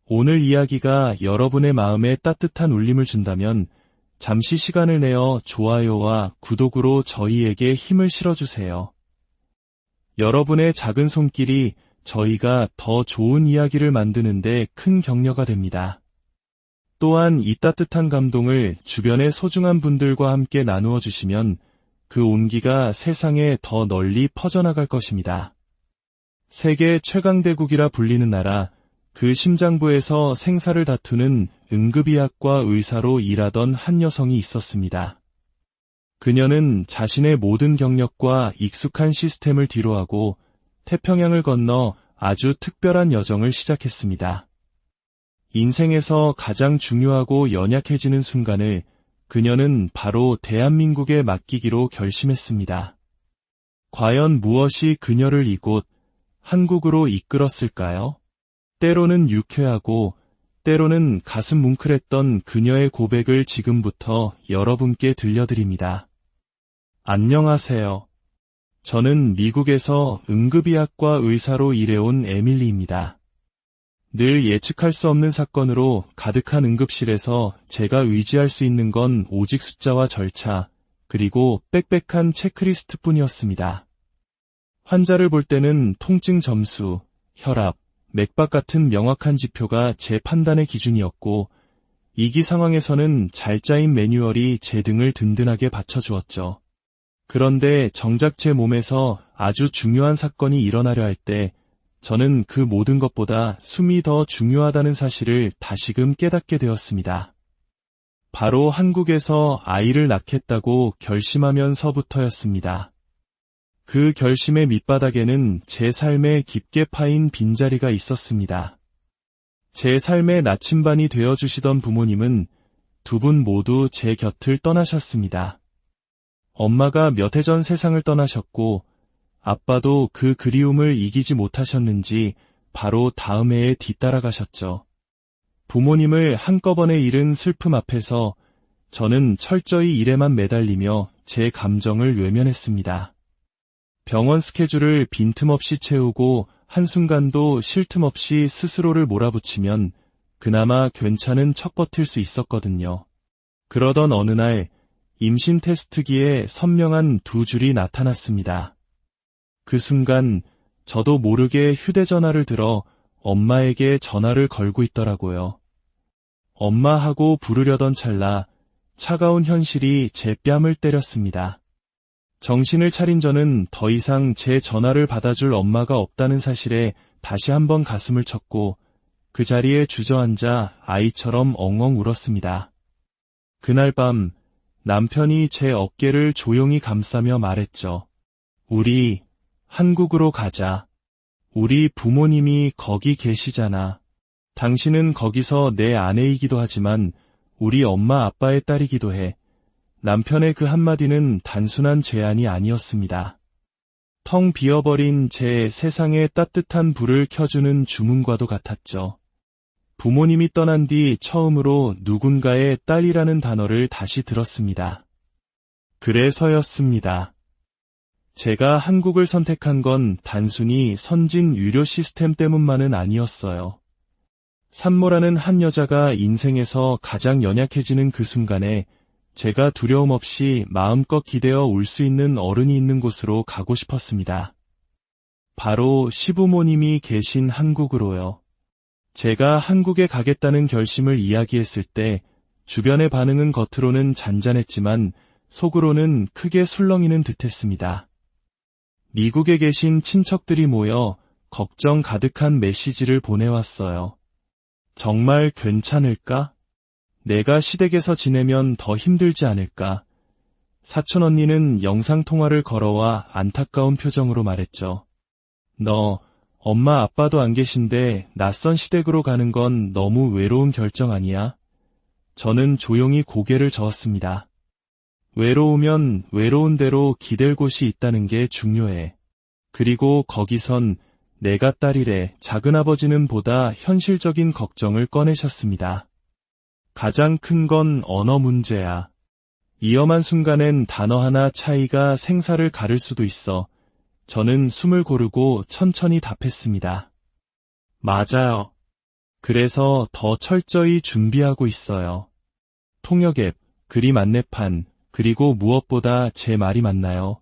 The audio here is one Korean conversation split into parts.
오늘 이야기가 여러분의 마음에 따뜻한 울림을 준다면 잠시 시간을 내어 좋아요와 구독으로 저희에게 힘을 실어주세요. 여러분의 작은 손길이 저희가 더 좋은 이야기를 만드는데 큰 격려가 됩니다. 또한 이 따뜻한 감동을 주변의 소중한 분들과 함께 나누어 주시면 그 온기가 세상에 더 널리 퍼져나갈 것입니다. 세계 최강대국이라 불리는 나라, 그 심장부에서 생사를 다투는 응급의학과 의사로 일하던 한 여성이 있었습니다. 그녀는 자신의 모든 경력과 익숙한 시스템을 뒤로하고 태평양을 건너 아주 특별한 여정을 시작했습니다. 인생에서 가장 중요하고 연약해지는 순간을 그녀는 바로 대한민국에 맡기기로 결심했습니다. 과연 무엇이 그녀를 이곳 한국으로 이끌었을까요? 때로는 유쾌하고 때로는 가슴 뭉클했던 그녀의 고백을 지금부터 여러분께 들려드립니다. 안녕하세요. 저는 미국에서 응급의학과 의사로 일해온 에밀리입니다. 늘 예측할 수 없는 사건으로 가득한 응급실에서 제가 의지할 수 있는 건 오직 숫자와 절차, 그리고 빽빽한 체크리스트뿐이었습니다. 환자를 볼 때는 통증 점수, 혈압, 맥박 같은 명확한 지표가 제 판단의 기준이었고, 위기 상황에서는 잘 짜인 매뉴얼이 제 등을 든든하게 받쳐주었죠. 그런데 정작 제 몸에서 아주 중요한 사건이 일어나려 할 때, 저는 그 모든 것보다 숨이 더 중요하다는 사실을 다시금 깨닫게 되었습니다. 바로 한국에서 아이를 낳겠다고 결심하면서부터였습니다. 그 결심의 밑바닥에는 제 삶에 깊게 파인 빈자리가 있었습니다. 제 삶의 나침반이 되어주시던 부모님은 두 분 모두 제 곁을 떠나셨습니다. 엄마가 몇 해 전 세상을 떠나셨고 아빠도 그 그리움을 이기지 못하셨는지 바로 다음 해에 뒤따라가셨죠. 부모님을 한꺼번에 잃은 슬픔 앞에서 저는 철저히 일에만 매달리며 제 감정을 외면했습니다. 병원 스케줄을 빈틈없이 채우고 한순간도 쉴 틈 없이 스스로를 몰아붙이면 그나마 괜찮은 척 버틸 수 있었거든요. 그러던 어느 날 임신 테스트기에 선명한 두 줄이 나타났습니다. 그 순간 저도 모르게 휴대전화를 들어 엄마에게 전화를 걸고 있더라고요. 엄마 하고 부르려던 찰나 차가운 현실이 제 뺨을 때렸습니다. 정신을 차린 저는 더 이상 제 전화를 받아줄 엄마가 없다는 사실에 다시 한번 가슴을 쳤고 그 자리에 주저앉아 아이처럼 엉엉 울었습니다. 그날 밤 남편이 제 어깨를 조용히 감싸며 말했죠. 우리 한국으로 가자. 우리 부모님이 거기 계시잖아. 당신은 거기서 내 아내이기도 하지만 우리 엄마 아빠의 딸이기도 해. 남편의 그 한마디는 단순한 제안이 아니었습니다. 텅 비어버린 제 세상에 따뜻한 불을 켜주는 주문과도 같았죠. 부모님이 떠난 뒤 처음으로 누군가의 딸이라는 단어를 다시 들었습니다. 그래서였습니다. 제가 한국을 선택한 건 단순히 선진 유료 시스템 때문만은 아니었어요. 산모라는 한 여자가 인생에서 가장 연약해지는 그 순간에 제가 두려움 없이 마음껏 기대어 울 수 있는 어른이 있는 곳으로 가고 싶었습니다. 바로 시부모님이 계신 한국으로요. 제가 한국에 가겠다는 결심을 이야기했을 때 주변의 반응은 겉으로는 잔잔했지만 속으로는 크게 술렁이는 듯했습니다. 미국에 계신 친척들이 모여 걱정 가득한 메시지를 보내왔어요. 정말 괜찮을까? 내가 시댁에서 지내면 더 힘들지 않을까? 사촌 언니는 영상통화를 걸어와 안타까운 표정으로 말했죠. 너, 엄마 아빠도 안 계신데 낯선 시댁으로 가는 건 너무 외로운 결정 아니야? 저는 조용히 고개를 저었습니다. 외로우면 외로운 대로 기댈 곳이 있다는 게 중요해. 그리고 거기선 내가 딸이래 작은아버지는 보다 현실적인 걱정을 꺼내셨습니다. 가장 큰 건 언어 문제야. 위험한 순간엔 단어 하나 차이가 생사를 가를 수도 있어. 저는 숨을 고르고 천천히 답했습니다. 맞아요. 그래서 더 철저히 준비하고 있어요. 통역 앱, 그림 안내판, 그리고 무엇보다 제 말이 맞나요?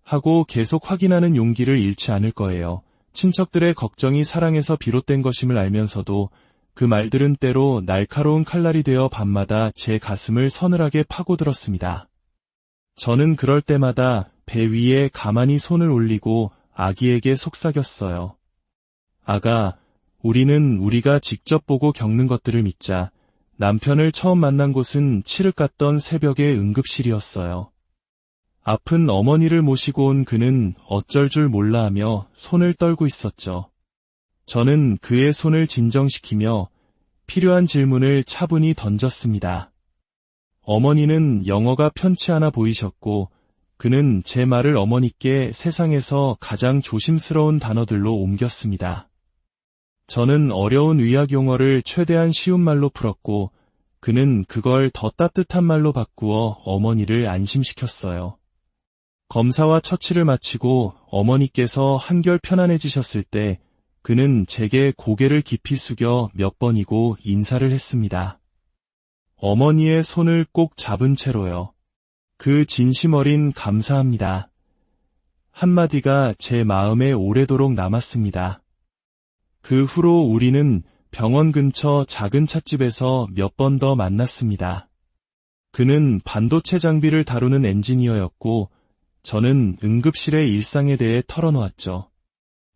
하고 계속 확인하는 용기를 잃지 않을 거예요. 친척들의 걱정이 사랑에서 비롯된 것임을 알면서도 그 말들은 때로 날카로운 칼날이 되어 밤마다 제 가슴을 서늘하게 파고들었습니다. 저는 그럴 때마다 배 위에 가만히 손을 올리고 아기에게 속삭였어요. 아가, 우리는 우리가 직접 보고 겪는 것들을 믿자. 남편을 처음 만난 곳은 칠흑 같던 새벽의 응급실이었어요. 아픈 어머니를 모시고 온 그는 어쩔 줄 몰라 하며 손을 떨고 있었죠. 저는 그의 손을 진정시키며 필요한 질문을 차분히 던졌습니다. 어머니는 영어가 편치 않아 보이셨고 그는 제 말을 어머니께 세상에서 가장 조심스러운 단어들로 옮겼습니다. 저는 어려운 의학 용어를 최대한 쉬운 말로 풀었고 그는 그걸 더 따뜻한 말로 바꾸어 어머니를 안심시켰어요. 검사와 처치를 마치고 어머니께서 한결 편안해지셨을 때 그는 제게 고개를 깊이 숙여 몇 번이고 인사를 했습니다. 어머니의 손을 꼭 잡은 채로요. 그 진심 어린 감사합니다. 한마디가 제 마음에 오래도록 남았습니다. 그 후로 우리는 병원 근처 작은 찻집에서 몇 번 더 만났습니다. 그는 반도체 장비를 다루는 엔지니어였고 저는 응급실의 일상에 대해 털어놓았죠.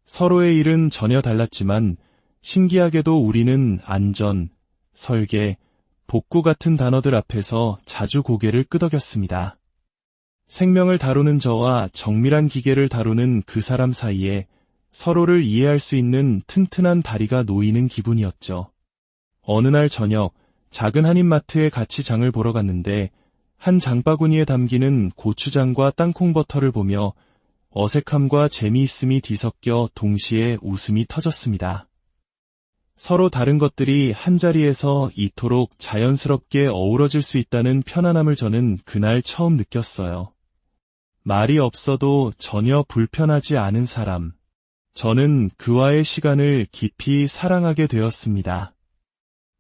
서로의 일은 전혀 달랐지만 신기하게도 우리는 안전, 설계, 복구 같은 단어들 앞에서 자주 고개를 끄덕였습니다. 생명을 다루는 저와 정밀한 기계를 다루는 그 사람 사이에 서로를 이해할 수 있는 튼튼한 다리가 놓이는 기분이었죠. 어느 날 저녁, 작은 한인마트에 같이 장을 보러 갔는데 한 장바구니에 담기는 고추장과 땅콩버터를 보며 어색함과 재미있음이 뒤섞여 동시에 웃음이 터졌습니다. 서로 다른 것들이 한자리에서 이토록 자연스럽게 어우러질 수 있다는 편안함을 저는 그날 처음 느꼈어요. 말이 없어도 전혀 불편하지 않은 사람. 저는 그와의 시간을 깊이 사랑하게 되었습니다.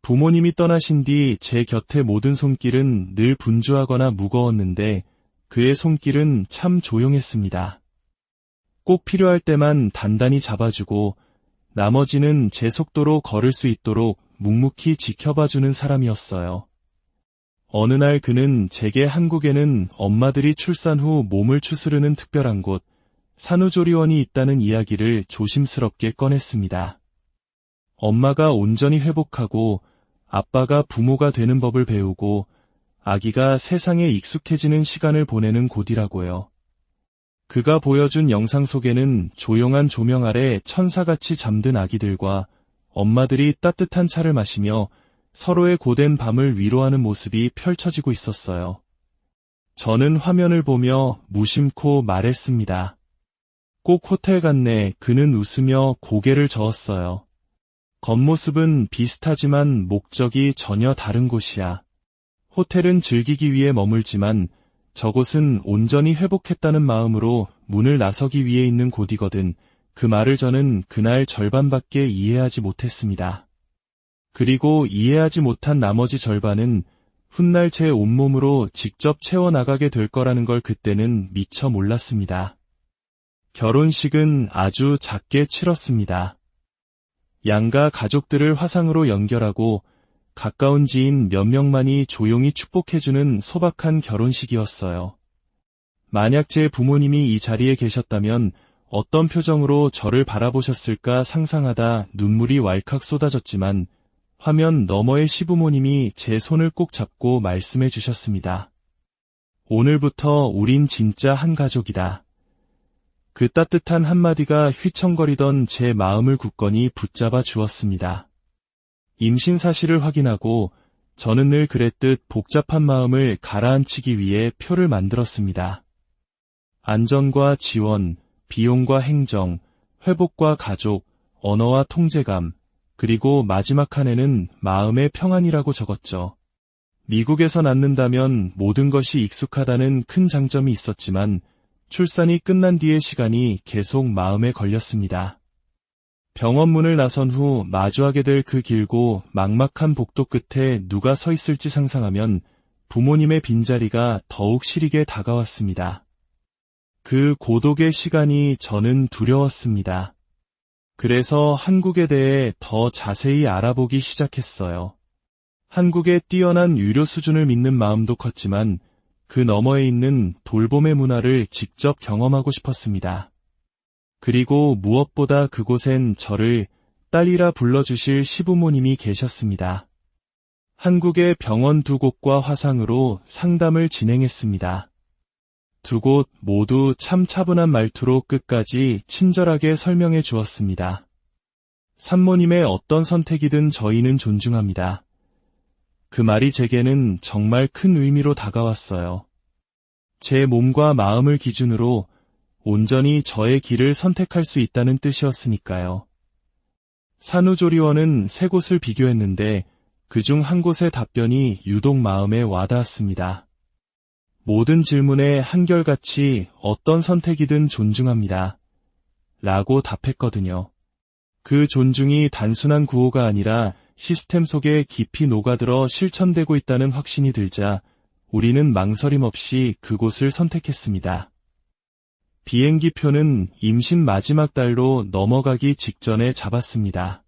부모님이 떠나신 뒤 제 곁의 모든 손길은 늘 분주하거나 무거웠는데 그의 손길은 참 조용했습니다. 꼭 필요할 때만 단단히 잡아주고 나머지는 제 속도로 걸을 수 있도록 묵묵히 지켜봐주는 사람이었어요. 어느 날 그는 제게 한국에는 엄마들이 출산 후 몸을 추스르는 특별한 곳, 산후조리원이 있다는 이야기를 조심스럽게 꺼냈습니다. 엄마가 온전히 회복하고 아빠가 부모가 되는 법을 배우고 아기가 세상에 익숙해지는 시간을 보내는 곳이라고요. 그가 보여준 영상 속에는 조용한 조명 아래 천사같이 잠든 아기들과 엄마들이 따뜻한 차를 마시며 서로의 고된 밤을 위로하는 모습이 펼쳐지고 있었어요. 저는 화면을 보며 무심코 말했습니다. 꼭 호텔 같네. 그는 웃으며 고개를 저었어요. 겉모습은 비슷하지만 목적이 전혀 다른 곳이야. 호텔은 즐기기 위해 머물지만 저곳은 온전히 회복했다는 마음으로 문을 나서기 위해 있는 곳이거든. 그 말을 저는 그날 절반밖에 이해하지 못했습니다. 그리고 이해하지 못한 나머지 절반은 훗날 제 온몸으로 직접 채워나가게 될 거라는 걸 그때는 미처 몰랐습니다. 결혼식은 아주 작게 치렀습니다. 양가 가족들을 화상으로 연결하고 가까운 지인 몇 명만이 조용히 축복해주는 소박한 결혼식이었어요. 만약 제 부모님이 이 자리에 계셨다면 어떤 표정으로 저를 바라보셨을까 상상하다 눈물이 왈칵 쏟아졌지만 화면 너머의 시부모님이 제 손을 꼭 잡고 말씀해 주셨습니다. 오늘부터 우린 진짜 한 가족이다. 그 따뜻한 한마디가 휘청거리던 제 마음을 굳건히 붙잡아 주었습니다. 임신 사실을 확인하고 저는 늘 그랬듯 복잡한 마음을 가라앉히기 위해 표를 만들었습니다. 안전과 지원, 비용과 행정, 회복과 가족, 언어와 통제감, 그리고 마지막 칸에는 마음의 평안이라고 적었죠. 미국에서 낳는다면 모든 것이 익숙하다는 큰 장점이 있었지만 출산이 끝난 뒤의 시간이 계속 마음에 걸렸습니다. 병원 문을 나선 후 마주하게 될 그 길고 막막한 복도 끝에 누가 서 있을지 상상하면 부모님의 빈자리가 더욱 시리게 다가왔습니다. 그 고독의 시간이 저는 두려웠습니다. 그래서 한국에 대해 더 자세히 알아보기 시작했어요. 한국의 뛰어난 의료 수준을 믿는 마음도 컸지만 그 너머에 있는 돌봄의 문화를 직접 경험하고 싶었습니다. 그리고 무엇보다 그곳엔 저를 딸이라 불러주실 시부모님이 계셨습니다. 한국의 병원 2곳과 화상으로 상담을 진행했습니다. 2곳 모두 참 차분한 말투로 끝까지 친절하게 설명해 주었습니다. 산모님의 어떤 선택이든 저희는 존중합니다. 그 말이 제게는 정말 큰 의미로 다가왔어요. 제 몸과 마음을 기준으로 온전히 저의 길을 선택할 수 있다는 뜻이었으니까요. 산후조리원은 3곳을 비교했는데 그중 한 곳의 답변이 유독 마음에 와닿았습니다. 모든 질문에 한결같이 어떤 선택이든 존중합니다. 라고 답했거든요. 그 존중이 단순한 구호가 아니라 시스템 속에 깊이 녹아들어 실천되고 있다는 확신이 들자 우리는 망설임 없이 그곳을 선택했습니다. 비행기표는 임신 마지막 달로 넘어가기 직전에 잡았습니다.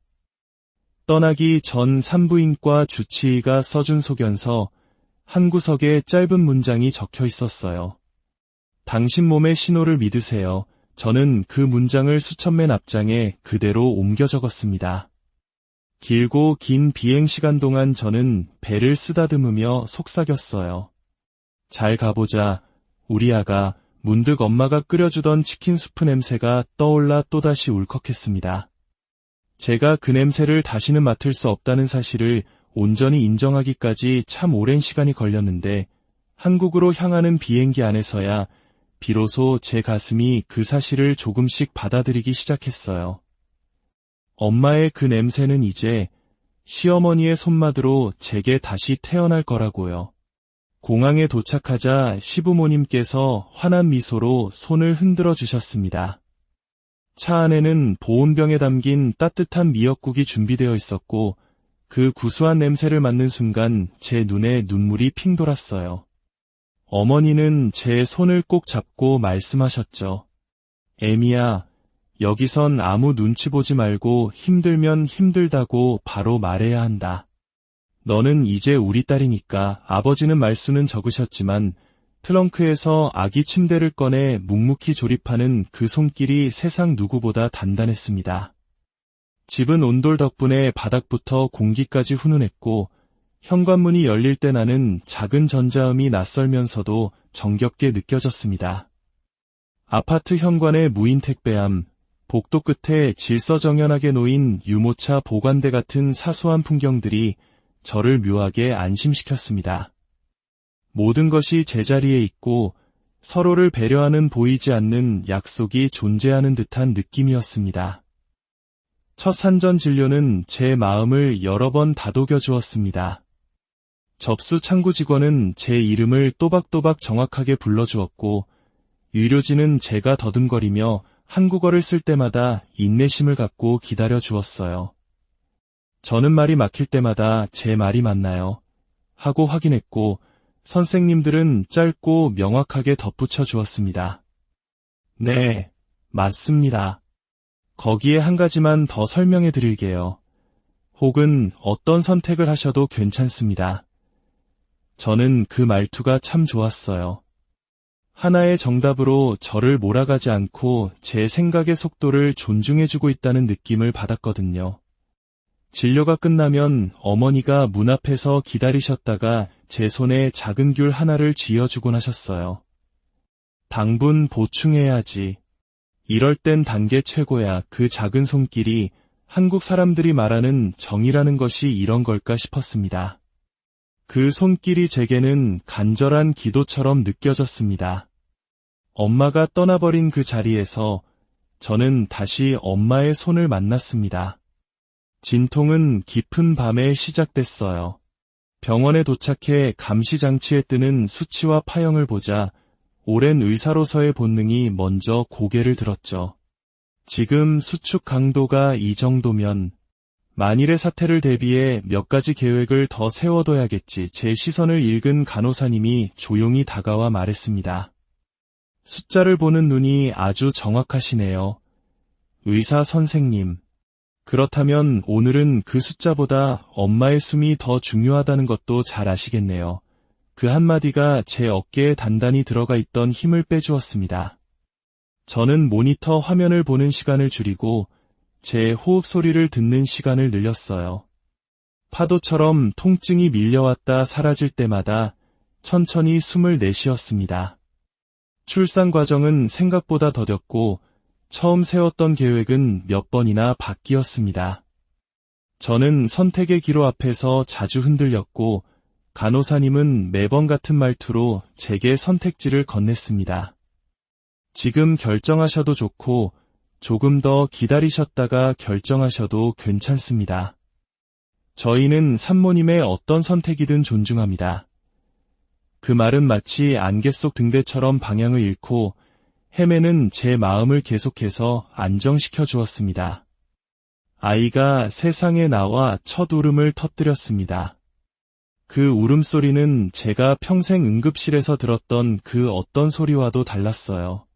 떠나기 전 산부인과 주치의가 써준 소견서 한 구석에 짧은 문장이 적혀 있었어요. 당신 몸의 신호를 믿으세요. 저는 그 문장을 수천맨 앞장에 그대로 옮겨 적었습니다. 길고 긴 비행 시간 동안 저는 배를 쓰다듬으며 속삭였어요. 잘 가보자, 우리 아가. 문득 엄마가 끓여주던 치킨 수프 냄새가 떠올라 또다시 울컥했습니다. 제가 그 냄새를 다시는 맡을 수 없다는 사실을 온전히 인정하기까지 참 오랜 시간이 걸렸는데 한국으로 향하는 비행기 안에서야 비로소 제 가슴이 그 사실을 조금씩 받아들이기 시작했어요. 엄마의 그 냄새는 이제 시어머니의 손맛으로 제게 다시 태어날 거라고요. 공항에 도착하자 시부모님께서 환한 미소로 손을 흔들어 주셨습니다. 차 안에는 보온병에 담긴 따뜻한 미역국이 준비되어 있었고 그 구수한 냄새를 맡는 순간 제 눈에 눈물이 핑 돌았어요. 어머니는 제 손을 꼭 잡고 말씀하셨죠. 애미야, 여기선 아무 눈치 보지 말고 힘들면 힘들다고 바로 말해야 한다. 너는 이제 우리 딸이니까. 아버지는 말수는 적으셨지만 트렁크에서 아기 침대를 꺼내 묵묵히 조립하는 그 손길이 세상 누구보다 단단했습니다. 집은 온돌 덕분에 바닥부터 공기까지 훈훈했고 현관문이 열릴 때 나는 작은 전자음이 낯설면서도 정겹게 느껴졌습니다. 아파트 현관의 무인 택배함, 복도 끝에 질서정연하게 놓인 유모차 보관대 같은 사소한 풍경들이 저를 묘하게 안심시켰습니다. 모든 것이 제자리에 있고 서로를 배려하는 보이지 않는 약속이 존재하는 듯한 느낌이었습니다. 첫 산전 진료는 제 마음을 여러 번 다독여 주었습니다. 접수 창구 직원은 제 이름을 또박또박 정확하게 불러주었고 의료진은 제가 더듬거리며 한국어를 쓸 때마다 인내심을 갖고 기다려 주었어요. 저는 말이 막힐 때마다 제 말이 맞나요? 하고 확인했고 선생님들은 짧고 명확하게 덧붙여 주었습니다. 네, 맞습니다. 거기에 한 가지만 더 설명해 드릴게요. 혹은 어떤 선택을 하셔도 괜찮습니다. 저는 그 말투가 참 좋았어요. 하나의 정답으로 저를 몰아가지 않고 제 생각의 속도를 존중해주고 있다는 느낌을 받았거든요. 진료가 끝나면 어머니가 문 앞에서 기다리셨다가 제 손에 작은 귤 하나를 쥐어주곤 하셨어요. 당분 보충해야지. 이럴 땐 단 게 최고야. 그 작은 손길이 한국 사람들이 말하는 정이라는 것이 이런 걸까 싶었습니다. 그 손길이 제게는 간절한 기도처럼 느껴졌습니다. 엄마가 떠나버린 그 자리에서 저는 다시 엄마의 손을 만났습니다. 진통은 깊은 밤에 시작됐어요. 병원에 도착해 감시장치에 뜨는 수치와 파형을 보자 오랜 의사로서의 본능이 먼저 고개를 들었죠. 지금 수축 강도가 이 정도면 만일의 사태를 대비해 몇 가지 계획을 더 세워둬야겠지. 제 시선을 읽은 간호사님이 조용히 다가와 말했습니다. 숫자를 보는 눈이 아주 정확하시네요. 의사 선생님. 그렇다면 오늘은 그 숫자보다 엄마의 숨이 더 중요하다는 것도 잘 아시겠네요. 그 한마디가 제 어깨에 단단히 들어가 있던 힘을 빼주었습니다. 저는 모니터 화면을 보는 시간을 줄이고 제 호흡 소리를 듣는 시간을 늘렸어요. 파도처럼 통증이 밀려왔다 사라질 때마다 천천히 숨을 내쉬었습니다. 출산 과정은 생각보다 더뎠고 처음 세웠던 계획은 몇 번이나 바뀌었습니다. 저는 선택의 기로 앞에서 자주 흔들렸고 간호사님은 매번 같은 말투로 제게 선택지를 건넸습니다. 지금 결정하셔도 좋고 조금 더 기다리셨다가 결정하셔도 괜찮습니다. 저희는 산모님의 어떤 선택이든 존중합니다. 그 말은 마치 안개 속 등대처럼 방향을 잃고 헤매는 제 마음을 계속해서 안정시켜 주었습니다. 아이가 세상에 나와 첫 울음을 터뜨렸습니다. 그 울음소리는 제가 평생 응급실에서 들었던 그 어떤 소리와도 달랐어요.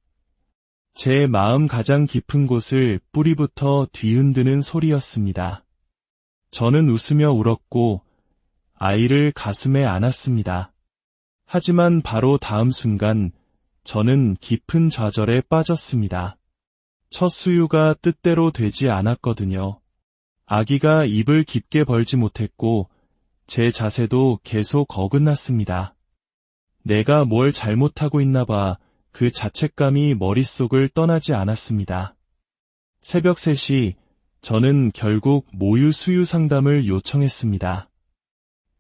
제 마음 가장 깊은 곳을 뿌리부터 뒤흔드는 소리였습니다. 저는 웃으며 울었고 아이를 가슴에 안았습니다. 하지만 바로 다음 순간 저는 깊은 좌절에 빠졌습니다. 첫 수유가 뜻대로 되지 않았거든요. 아기가 입을 깊게 벌지 못했고 제 자세도 계속 어긋났습니다. 내가 뭘 잘못하고 있나 봐. 그 자책감이 머릿속을 떠나지 않았습니다. 새벽 3시, 저는 결국 모유 수유 상담을 요청했습니다.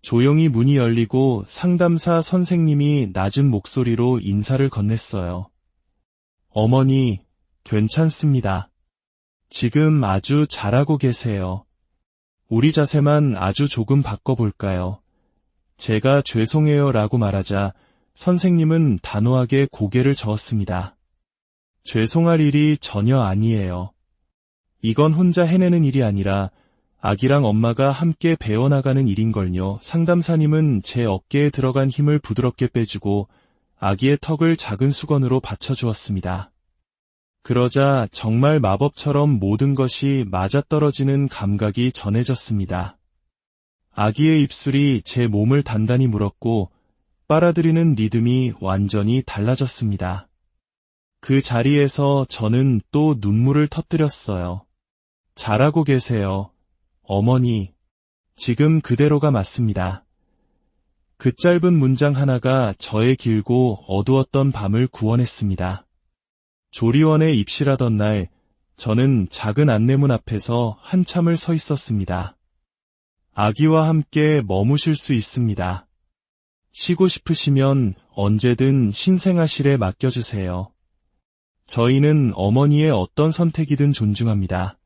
조용히 문이 열리고 상담사 선생님이 낮은 목소리로 인사를 건넸어요. 어머니, 괜찮습니다. 지금 아주 잘하고 계세요. 우리 자세만 아주 조금 바꿔볼까요? 제가 죄송해요 라고 말하자 선생님은 단호하게 고개를 저었습니다. 죄송할 일이 전혀 아니에요. 이건 혼자 해내는 일이 아니라 아기랑 엄마가 함께 배워나가는 일인걸요. 상담사님은 제 어깨에 들어간 힘을 부드럽게 빼주고 아기의 턱을 작은 수건으로 받쳐주었습니다. 그러자 정말 마법처럼 모든 것이 맞아떨어지는 감각이 전해졌습니다. 아기의 입술이 제 몸을 단단히 물었고 빨아들이는 리듬이 완전히 달라졌습니다. 그 자리에서 저는 또 눈물을 터뜨렸어요. 잘하고 계세요. 어머니, 지금 그대로가 맞습니다. 그 짧은 문장 하나가 저의 길고 어두웠던 밤을 구원했습니다. 조리원에 입실하던 날, 저는 작은 안내문 앞에서 한참을 서 있었습니다. 아기와 함께 머무실 수 있습니다. 쉬고 싶으시면 언제든 신생아실에 맡겨주세요. 저희는 어머니의 어떤 선택이든 존중합니다.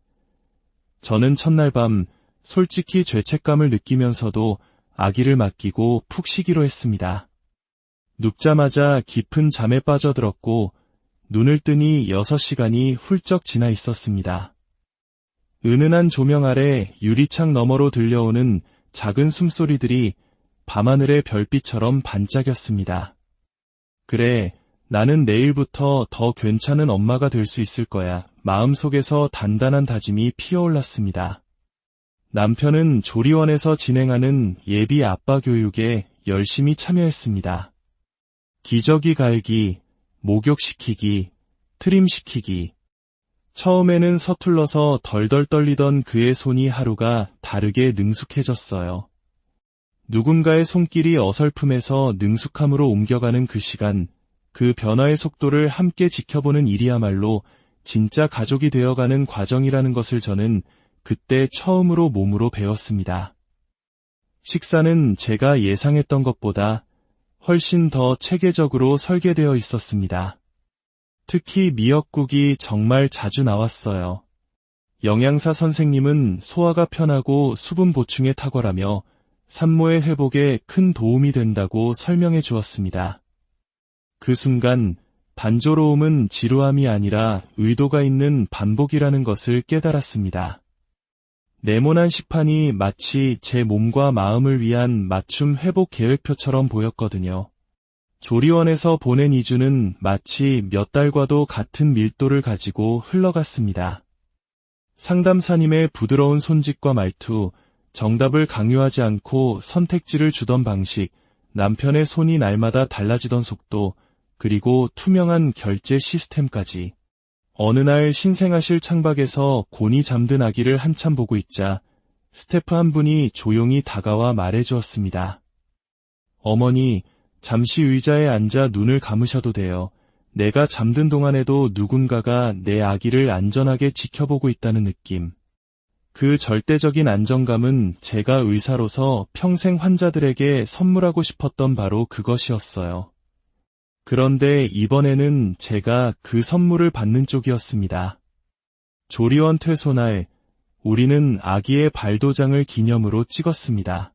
저는 첫날 밤 솔직히 죄책감을 느끼면서도 아기를 맡기고 푹 쉬기로 했습니다. 눕자마자 깊은 잠에 빠져들었고 눈을 뜨니 6시간이 훌쩍 지나 있었습니다. 은은한 조명 아래 유리창 너머로 들려오는 작은 숨소리들이 밤하늘의 별빛처럼 반짝였습니다. 그래, 나는 내일부터 더 괜찮은 엄마가 될 수 있을 거야. 마음속에서 단단한 다짐이 피어올랐습니다. 남편은 조리원에서 진행하는 예비 아빠 교육에 열심히 참여했습니다. 기저귀 갈기, 목욕시키기, 트림시키기. 처음에는 서툴러서 덜덜 떨리던 그의 손이 하루가 다르게 능숙해졌어요. 누군가의 손길이 어설픔에서 능숙함으로 옮겨가는 그 시간, 그 변화의 속도를 함께 지켜보는 일이야말로 진짜 가족이 되어가는 과정이라는 것을 저는 그때 처음으로 몸으로 배웠습니다. 식사는 제가 예상했던 것보다 훨씬 더 체계적으로 설계되어 있었습니다. 특히 미역국이 정말 자주 나왔어요. 영양사 선생님은 소화가 편하고 수분 보충에 탁월하며 산모의 회복에 큰 도움이 된다고 설명해 주었습니다. 그 순간 단조로움은 지루함이 아니라 의도가 있는 반복이라는 것을 깨달았습니다. 네모난 식판이 마치 제 몸과 마음을 위한 맞춤 회복 계획표처럼 보였거든요. 조리원에서 보낸 2주는 마치 몇 달과도 같은 밀도를 가지고 흘러갔습니다. 상담사님의 부드러운 손짓과 말투, 정답을 강요하지 않고 선택지를 주던 방식, 남편의 손이 날마다 달라지던 속도, 그리고 투명한 결제 시스템까지. 어느 날 신생아실 창밖에서 곤히 잠든 아기를 한참 보고 있자 스태프 한 분이 조용히 다가와 말해주었습니다. 어머니, 잠시 의자에 앉아 눈을 감으셔도 돼요. 내가 잠든 동안에도 누군가가 내 아기를 안전하게 지켜보고 있다는 느낌. 그 절대적인 안정감은 제가 의사로서 평생 환자들에게 선물하고 싶었던 바로 그것이었어요. 그런데 이번에는 제가 그 선물을 받는 쪽이었습니다. 조리원 퇴소날, 우리는 아기의 발도장을 기념으로 찍었습니다.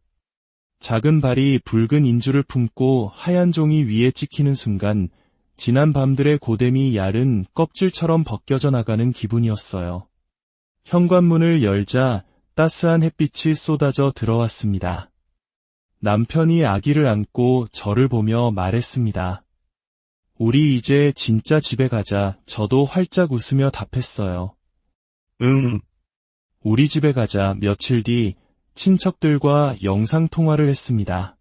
작은 발이 붉은 인주를 품고 하얀 종이 위에 찍히는 순간 지난 밤들의 고됨이 야른 껍질처럼 벗겨져 나가는 기분이었어요. 현관문을 열자 따스한 햇빛이 쏟아져 들어왔습니다. 남편이 아기를 안고 저를 보며 말했습니다. 우리 이제 진짜 집에 가자. 저도 활짝 웃으며 답했어요. 응. 우리 집에 가자. 며칠 뒤 친척들과 영상통화를 했습니다.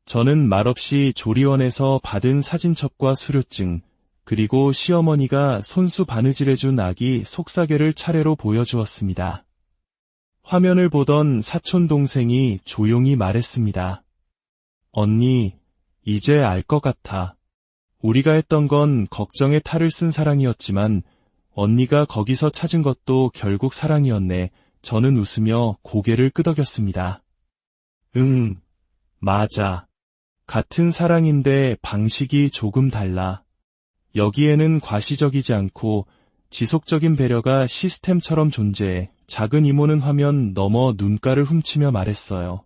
저는 말없이 조리원에서 받은 사진첩과 수료증, 그리고 시어머니가 손수 바느질해준 아기 속사계를 차례로 보여주었습니다. 화면을 보던 사촌 동생이 조용히 말했습니다. 언니, 이제 알 것 같아. 우리가 했던 건 걱정에 탈을 쓴 사랑이었지만 언니가 거기서 찾은 것도 결국 사랑이었네. 저는 웃으며 고개를 끄덕였습니다. 응, 맞아. 같은 사랑인데 방식이 조금 달라. 여기에는 과시적이지 않고 지속적인 배려가 시스템처럼 존재해. 작은 이모는 화면 너머 눈가를 훔치며 말했어요.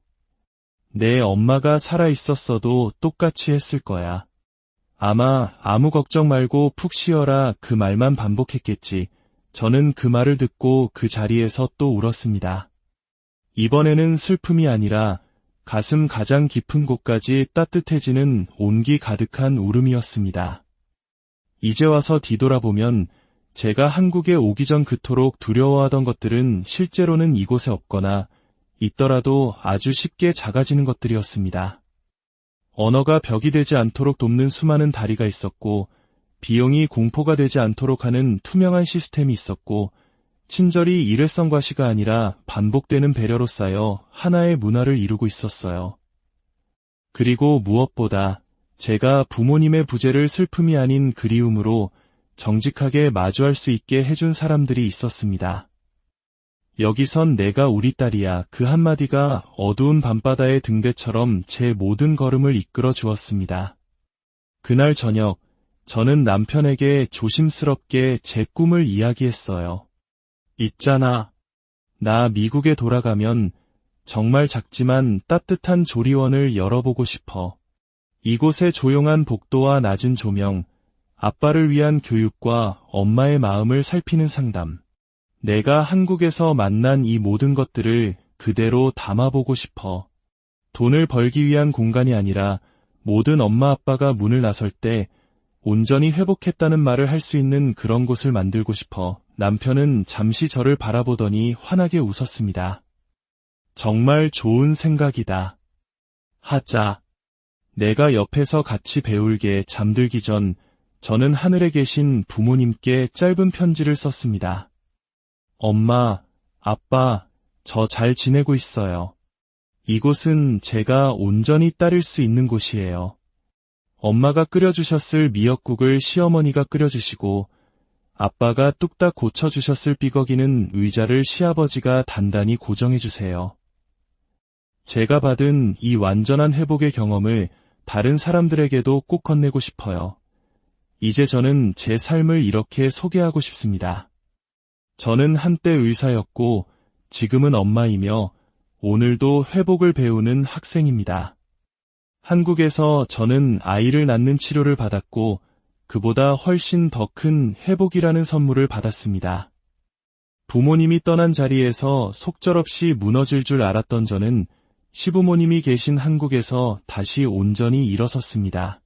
내 엄마가 살아있었어도 똑같이 했을 거야. 아마 아무 걱정 말고 푹 쉬어라 그 말만 반복했겠지. 저는 그 말을 듣고 그 자리에서 또 울었습니다. 이번에는 슬픔이 아니라 가슴 가장 깊은 곳까지 따뜻해지는 온기 가득한 울음이었습니다. 이제 와서 뒤돌아보면 제가 한국에 오기 전 그토록 두려워하던 것들은 실제로는 이곳에 없거나 있더라도 아주 쉽게 작아지는 것들이었습니다. 언어가 벽이 되지 않도록 돕는 수많은 다리가 있었고, 비용이 공포가 되지 않도록 하는 투명한 시스템이 있었고, 친절이 일회성 과시가 아니라 반복되는 배려로 쌓여 하나의 문화를 이루고 있었어요. 그리고 무엇보다 제가 부모님의 부재를 슬픔이 아닌 그리움으로 정직하게 마주할 수 있게 해준 사람들이 있었습니다. 여기선 내가 우리 딸이야. 그 한마디가 어두운 밤바다의 등대처럼 제 모든 걸음을 이끌어 주었습니다. 그날 저녁, 저는 남편에게 조심스럽게 제 꿈을 이야기했어요. 있잖아. 나 미국에 돌아가면 정말 작지만 따뜻한 조리원을 열어보고 싶어. 이곳의 조용한 복도와 낮은 조명, 아빠를 위한 교육과 엄마의 마음을 살피는 상담. 내가 한국에서 만난 이 모든 것들을 그대로 담아보고 싶어. 돈을 벌기 위한 공간이 아니라 모든 엄마 아빠가 문을 나설 때 온전히 회복했다는 말을 할 수 있는 그런 곳을 만들고 싶어. 남편은 잠시 저를 바라보더니 환하게 웃었습니다. 정말 좋은 생각이다. 하자. 내가 옆에서 같이 배울게. 잠들기 전 저는 하늘에 계신 부모님께 짧은 편지를 썼습니다. 엄마, 아빠, 저 잘 지내고 있어요. 이곳은 제가 온전히 따를 수 있는 곳이에요. 엄마가 끓여주셨을 미역국을 시어머니가 끓여주시고 아빠가 뚝딱 고쳐주셨을 삐걱이는 의자를 시아버지가 단단히 고정해주세요. 제가 받은 이 완전한 회복의 경험을 다른 사람들에게도 꼭 건네고 싶어요. 이제 저는 제 삶을 이렇게 소개하고 싶습니다. 저는 한때 의사였고 지금은 엄마이며 오늘도 회복을 배우는 학생입니다. 한국에서 저는 아이를 낳는 치료를 받았고 그보다 훨씬 더 큰 회복이라는 선물을 받았습니다. 부모님이 떠난 자리에서 속절없이 무너질 줄 알았던 저는 시부모님이 계신 한국에서 다시 온전히 일어섰습니다.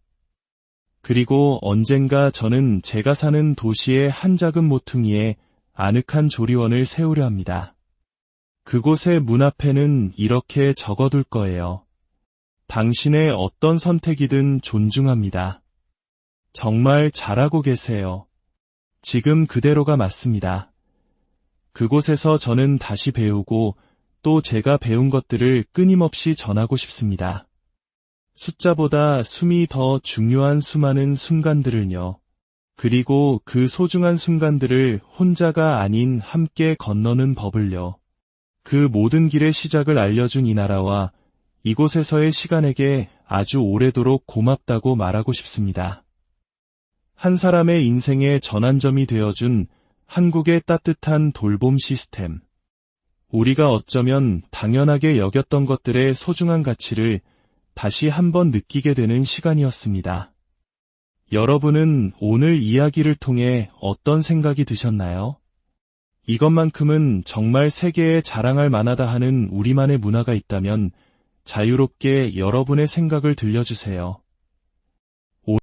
그리고 언젠가 저는 제가 사는 도시의 한 작은 모퉁이에 아늑한 조리원을 세우려 합니다. 그곳의 문 앞에는 이렇게 적어둘 거예요. 당신의 어떤 선택이든 존중합니다. 정말 잘하고 계세요. 지금 그대로가 맞습니다. 그곳에서 저는 다시 배우고 또 제가 배운 것들을 끊임없이 전하고 싶습니다. 숫자보다 숨이 더 중요한 수많은 순간들을요. 그리고 그 소중한 순간들을 혼자가 아닌 함께 건너는 법을요. 그 모든 길의 시작을 알려준 이 나라와 이곳에서의 시간에게 아주 오래도록 고맙다고 말하고 싶습니다. 한 사람의 인생의 전환점이 되어준 한국의 따뜻한 돌봄 시스템. 우리가 어쩌면 당연하게 여겼던 것들의 소중한 가치를 다시 한번 느끼게 되는 시간이었습니다. 여러분은 오늘 이야기를 통해 어떤 생각이 드셨나요? 이것만큼은 정말 세계에 자랑할 만하다 하는 우리만의 문화가 있다면 자유롭게 여러분의 생각을 들려주세요.